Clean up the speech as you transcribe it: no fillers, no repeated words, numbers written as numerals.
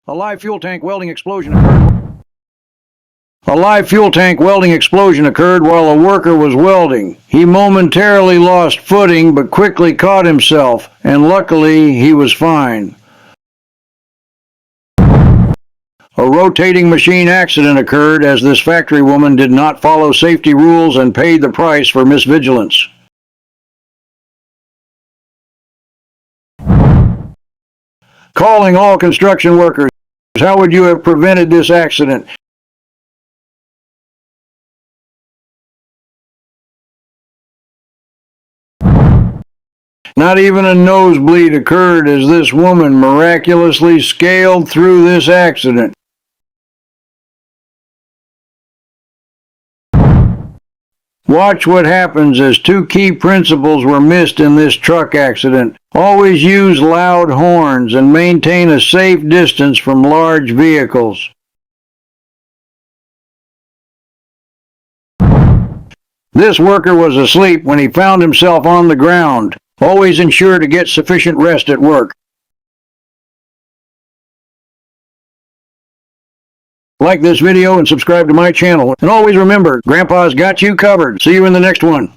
A live fuel tank welding explosion occurred. A live fuel tank welding explosion occurred while a worker was welding. He momentarily lost footing but quickly caught himself, and luckily he was fine. A rotating machine accident occurred as this factory woman did not follow safety rules and paid the price for misvigilance. Calling all construction workers. How would you have prevented this accident? Not even a nosebleed occurred as this woman miraculously scaled through this accident. Watch what happens as two key principles were missed in this truck accident. Always use loud horns and maintain a safe distance from large vehicles. This worker was asleep when he found himself on the ground. Always ensure to get sufficient rest at work. Like this video and subscribe to my channel. And always remember, Grandpa's got you covered. See you in the next one.